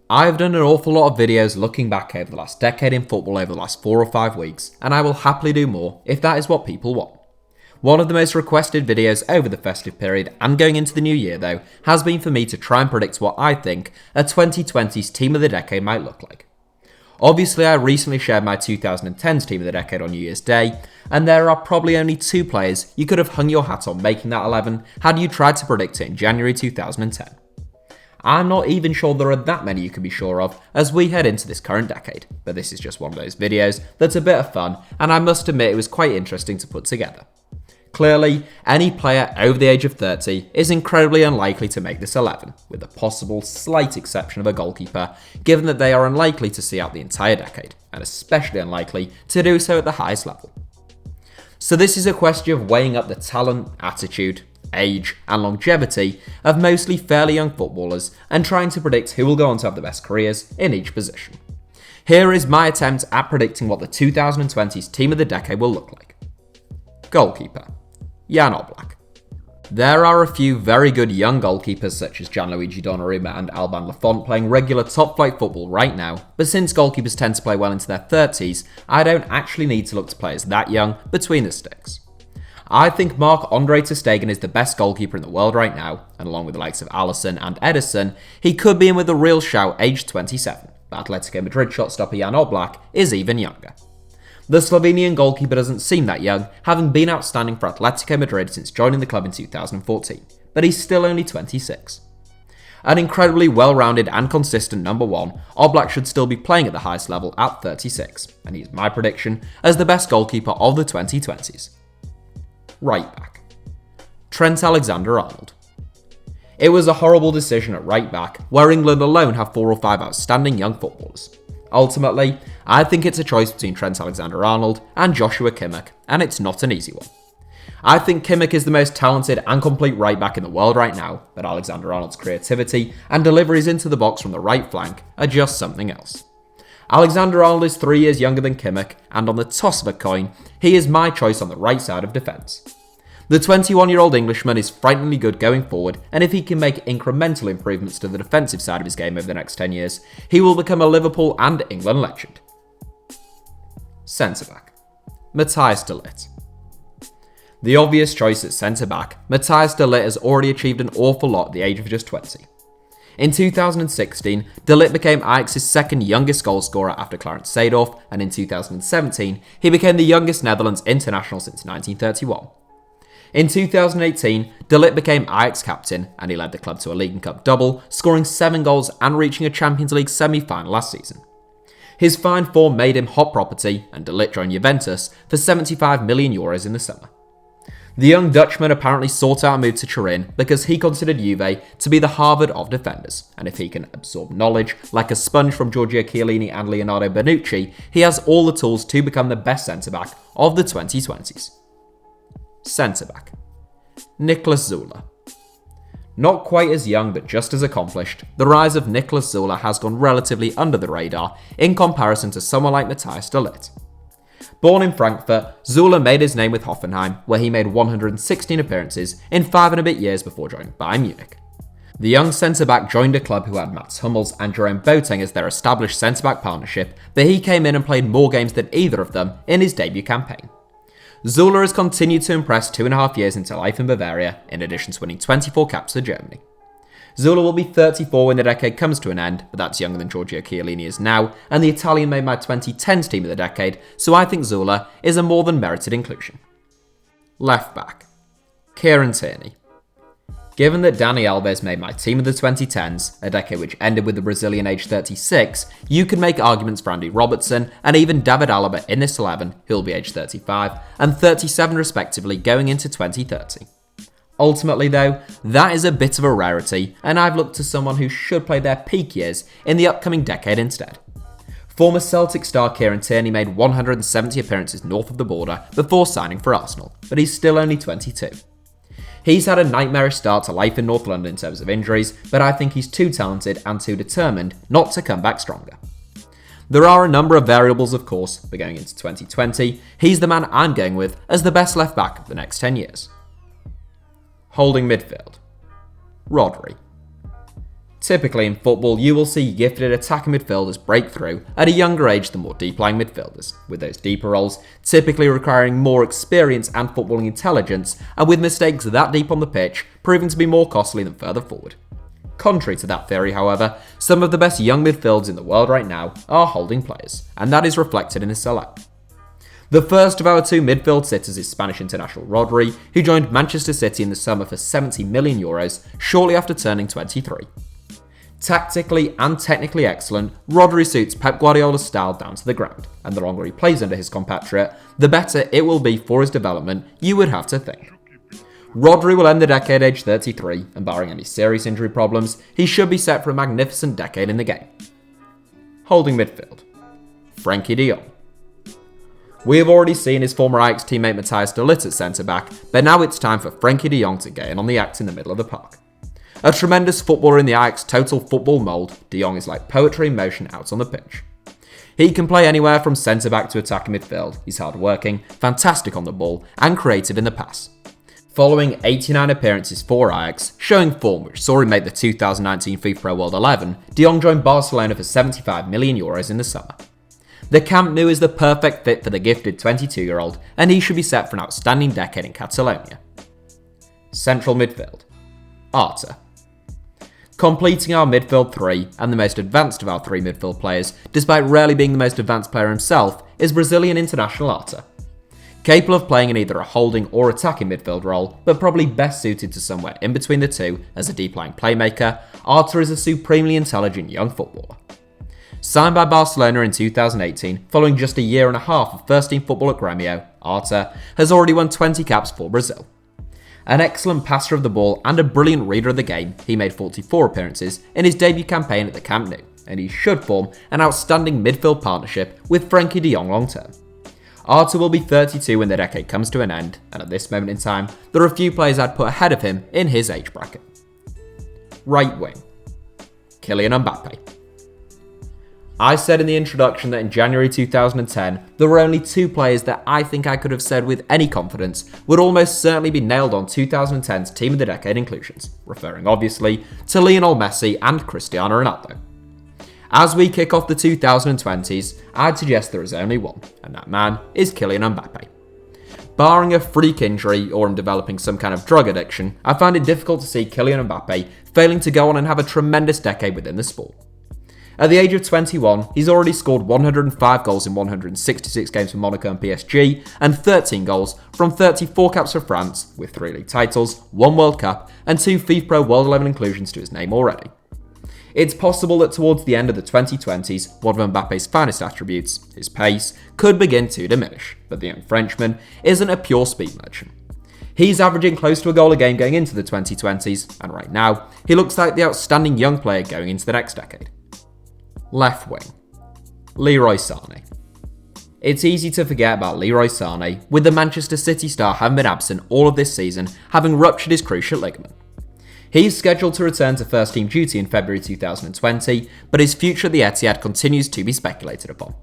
I've done an awful lot of videos looking back over the last decade in football over the last 4 or 5 weeks, and I will happily do more if that is what people want. One of the most requested videos over the festive period and going into the new year though, has been for me to try and predict what I think a 2020's team of the decade might look like. Obviously I recently shared my 2010's team of the decade on New Year's Day, and there are probably only 2 players you could have hung your hat on making that 11 had you tried to predict it in January 2010. I'm not even sure there are that many you can be sure of as we head into this current decade, but this is just one of those videos that's a bit of fun, and I must admit it was quite interesting to put together. Clearly, any player over the age of 30 is incredibly unlikely to make this 11, with the possible slight exception of a goalkeeper, given that they are unlikely to see out the entire decade, and especially unlikely to do so at the highest level. So this is a question of weighing up the talent, attitude, age and longevity of mostly fairly young footballers and trying to predict who will go on to have the best careers in each position. Here is my attempt at predicting what the 2020's team of the decade will look like. Goalkeeper, Jan Oblak. There are a few very good young goalkeepers such as Gianluigi Donnarumma and Alban Lafont playing regular top-flight football right now, but since goalkeepers tend to play well into their 30s, I don't actually need to look to players that young between the sticks. I think Marc-Andre ter Stegen is the best goalkeeper in the world right now, and along with the likes of Alisson and Ederson, he could be in with a real shout aged 27, but Atletico Madrid shotstopper Jan Oblak is even younger. The Slovenian goalkeeper doesn't seem that young, having been outstanding for Atletico Madrid since joining the club in 2014, but he's still only 26. An incredibly well-rounded and consistent number 1, Oblak should still be playing at the highest level at 36, and he's my prediction as the best goalkeeper of the 2020s. Right back, Trent Alexander-Arnold. It was a horrible decision at right back, where England alone have 4 or 5 outstanding young footballers. Ultimately, I think it's a choice between Trent Alexander-Arnold and Joshua Kimmich, and it's not an easy one. I think Kimmich is the most talented and complete right back in the world right now, but Alexander-Arnold's creativity and deliveries into the box from the right flank are just something else. Alexander-Arnold is 3 years younger than Kimmich, and on the toss of a coin, he is my choice on the right side of defence. The 21-year-old Englishman is frighteningly good going forward, and if he can make incremental improvements to the defensive side of his game over the next 10 years, he will become a Liverpool and England legend. Centre-back, Matthijs de Ligt. The obvious choice at centre-back, Matthijs de Ligt has already achieved an awful lot at the age of just 20. In 2016, de Ligt became Ajax's second youngest goalscorer after Clarence Seedorf, and in 2017, he became the youngest Netherlands international since 1931. In 2018, de Ligt became Ajax captain, and he led the club to a League and Cup double, scoring 7 goals and reaching a Champions League semi-final last season. His fine form made him hot property, and de Ligt joined Juventus for €75 million in the summer. The young Dutchman apparently sought out a move to Turin because he considered Juve to be the Harvard of defenders, and if he can absorb knowledge like a sponge from Giorgio Chiellini and Leonardo Bonucci, he has all the tools to become the best centre-back of the 2020s. Centre-back, Niklas Süle. Not quite as young but just as accomplished, the rise of Niklas Süle has gone relatively under the radar in comparison to someone like Matthijs de Ligt. Born in Frankfurt, Süle made his name with Hoffenheim, where he made 116 appearances in 5 and a bit years before joining Bayern Munich. The young centre-back joined a club who had Mats Hummels and Jerome Boateng as their established centre-back partnership, but he came in and played more games than either of them in his debut campaign. Süle has continued to impress 2.5 years into life in Bavaria, in addition to winning 24 caps for Germany. Süle will be 34 when the decade comes to an end, but that's younger than Giorgio Chiellini is now, and the Italian made my 2010's team of the decade, so I think Süle is a more than merited inclusion. Left back, Kieran Tierney. Given that Dani Alves made my team of the 2010s, a decade which ended with the Brazilian aged 36, you could make arguments for Andy Robertson and even David Alaba in this 11, who will be aged 35 and 37 respectively going into 2030. Ultimately though, that is a bit of a rarity, and I've looked to someone who should play their peak years in the upcoming decade instead. Former Celtic star Kieran Tierney made 170 appearances north of the border before signing for Arsenal, but he's still only 22. He's had a nightmarish start to life in North London in terms of injuries, but I think he's too talented and too determined not to come back stronger. There are a number of variables of course, but going into 2020, he's the man I'm going with as the best left back of the next 10 years. Holding midfield, Rodri. Typically in football, you will see gifted attacking midfielders break through at a younger age than more deep-lying midfielders, with those deeper roles typically requiring more experience and footballing intelligence, and with mistakes that deep on the pitch proving to be more costly than further forward. Contrary to that theory, however, some of the best young midfielders in the world right now are holding players, and that is reflected in his select. The first of our two midfield sitters is Spanish international Rodri, who joined Manchester City in the summer for €70 million shortly after turning 23. Tactically and technically excellent, Rodri suits Pep Guardiola's style down to the ground, and the longer he plays under his compatriot, the better it will be for his development, you would have to think. Rodri will end the decade aged 33, and barring any serious injury problems, he should be set for a magnificent decade in the game. Holding midfield, Frenkie de Jong. We have already seen his former Ajax teammate Matthijs de Ligt at centre-back, but now it's time for Frenkie de Jong to get in on the act in the middle of the park. A tremendous footballer in the Ajax total football mould, de Jong is like poetry in motion out on the pitch. He can play anywhere from centre-back to attacking midfield, he's hard-working, fantastic on the ball, and creative in the pass. Following 89 appearances for Ajax, showing form which saw him make the 2019 FIFA Pro World 11, de Jong joined Barcelona for €75 million in the summer. The Camp Nou is the perfect fit for the gifted 22-year-old, and he should be set for an outstanding decade in Catalonia. Central midfield, Arta. Completing our midfield three, and the most advanced of our three midfield players, despite rarely being the most advanced player himself, is Brazilian international Arta. Capable of playing in either a holding or attacking midfield role, but probably best suited to somewhere in between the two as a deep-lying playmaker, Arta is a supremely intelligent young footballer. Signed by Barcelona in 2018, following just a year and a half of first-team football at Grêmio, Arta has already won 20 caps for Brazil. An excellent passer of the ball and a brilliant reader of the game, he made 44 appearances in his debut campaign at the Camp Nou, and he should form an outstanding midfield partnership with Frenkie de Jong long-term. Arta will be 32 when the decade comes to an end, and at this moment in time, there are a few players I'd put ahead of him in his age bracket. Right wing, Kylian Mbappe. I said in the introduction that in January 2010, there were only two players that I think I could have said with any confidence would almost certainly be nailed on 2010's Team of the Decade inclusions, referring obviously to Lionel Messi and Cristiano Ronaldo. As we kick off the 2020s, I'd suggest there is only one, and that man is Kylian Mbappe. Barring a freak injury or him developing some kind of drug addiction, I find it difficult to see Kylian Mbappe failing to go on and have a tremendous decade within the sport. At the age of 21, he's already scored 105 goals in 166 games for Monaco and PSG, and 13 goals from 34 caps for France, with 3 league titles, 1 World Cup, and 2 FIFA Pro World 11 inclusions to his name already. It's possible that towards the end of the 2020s, one of Mbappe's finest attributes, his pace, could begin to diminish, but the young Frenchman isn't a pure speed merchant. He's averaging close to a goal a game going into the 2020s, and right now, he looks like the outstanding young player going into the next decade. Left wing, Leroy Sané. It's easy to forget about Leroy Sané, with the Manchester City star having been absent all of this season, having ruptured his cruciate ligament. He's scheduled to return to first team duty in February 2020, but his future at the Etihad continues to be speculated upon.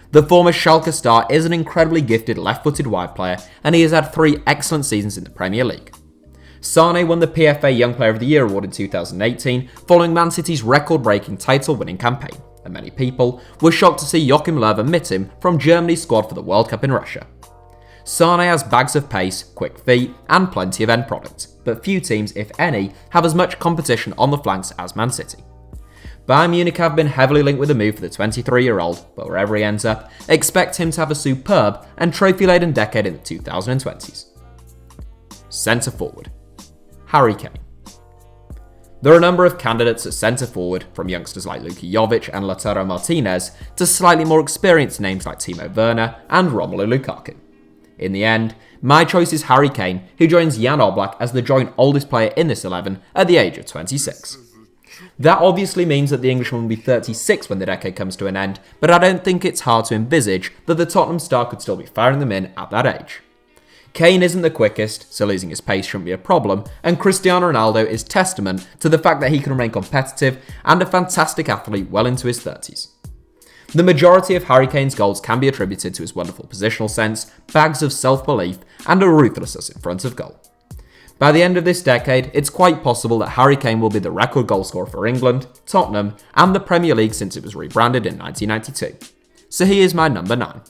The former Schalke star is an incredibly gifted left-footed wide player, and he has had 3 excellent seasons in the Premier League. Sané won the PFA Young Player of the Year award in 2018, following Man City's record-breaking title-winning campaign, and many people were shocked to see Joachim Löw omit him from Germany's squad for the World Cup in Russia. Sané has bags of pace, quick feet, and plenty of end product, but few teams, if any, have as much competition on the flanks as Man City. Bayern Munich have been heavily linked with a move for the 23-year-old, but wherever he ends up, expect him to have a superb and trophy-laden decade in the 2020s. Centre forward, Harry Kane. There are a number of candidates at centre forward, from youngsters like Luka Jovic and Lautaro Martinez to slightly more experienced names like Timo Werner and Romelu Lukaku. In the end, my choice is Harry Kane, who joins Jan Oblak as the joint oldest player in this 11 at the age of 26. That obviously means that the Englishman will be 36 when the decade comes to an end, but I don't think it's hard to envisage that the Tottenham star could still be firing them in at that age. Kane isn't the quickest, so losing his pace shouldn't be a problem, and Cristiano Ronaldo is testament to the fact that he can remain competitive and a fantastic athlete well into his 30s. The majority of Harry Kane's goals can be attributed to his wonderful positional sense, bags of self-belief, and a ruthlessness in front of goal. By the end of this decade, it's quite possible that Harry Kane will be the record goalscorer for England, Tottenham, and the Premier League since it was rebranded in 1992. So he is my number 9.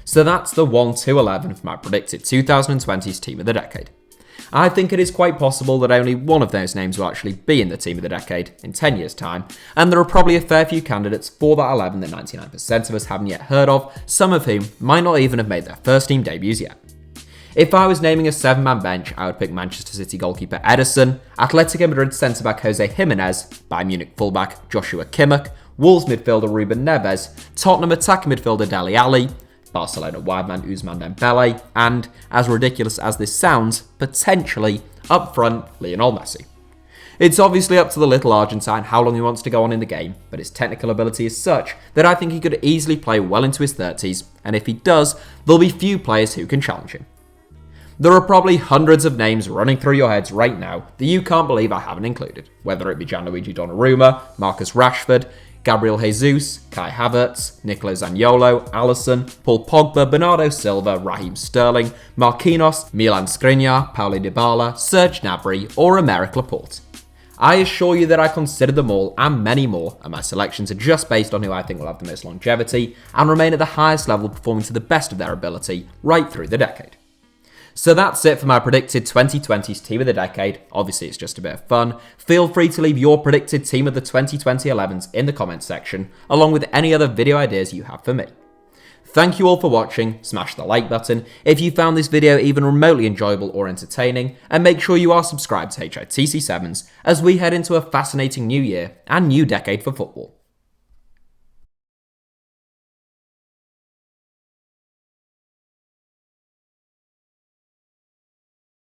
So that's the 1 to 11 for my predicted 2020's Team of the Decade. I think it is quite possible that only one of those names will actually be in the Team of the Decade in 10 years' time, and there are probably a fair few candidates for that 11 that 99% of us haven't yet heard of, some of whom might not even have made their first team debuts yet. If I was naming a 7-man bench, I would pick Manchester City goalkeeper Ederson, Atletico Madrid centre-back Jose Jimenez, Bayern Munich fullback Joshua Kimmich, Wolves midfielder Ruben Neves, Tottenham attacking midfielder Dele Alli, Barcelona wideman Ousmane Dembele, and, as ridiculous as this sounds, potentially, up front, Lionel Messi. It's obviously up to the little Argentine how long he wants to go on in the game, but his technical ability is such that I think he could easily play well into his 30s, and if he does, there'll be few players who can challenge him. There are probably hundreds of names running through your heads right now that you can't believe I haven't included, whether it be Gianluigi Donnarumma, Marcus Rashford, Gabriel Jesus, Kai Havertz, Nicolo Zaniolo, Alisson, Paul Pogba, Bernardo Silva, Raheem Sterling, Marquinhos, Milan Skriniar, Paulo Dybala, Serge Gnabry, or Aymeric Laporte. I assure you that I consider them all and many more, and my selections are just based on who I think will have the most longevity and remain at the highest level performing to the best of their ability right through the decade. So that's it for my predicted 2020's Team of the Decade. Obviously, it's just a bit of fun. Feel free to leave your predicted Team of the 2020 11s in the comments section, along with any other video ideas you have for me. Thank you all for watching, smash the like button if you found this video even remotely enjoyable or entertaining, and make sure you are subscribed to HITC Sevens as we head into a fascinating new year and new decade for football.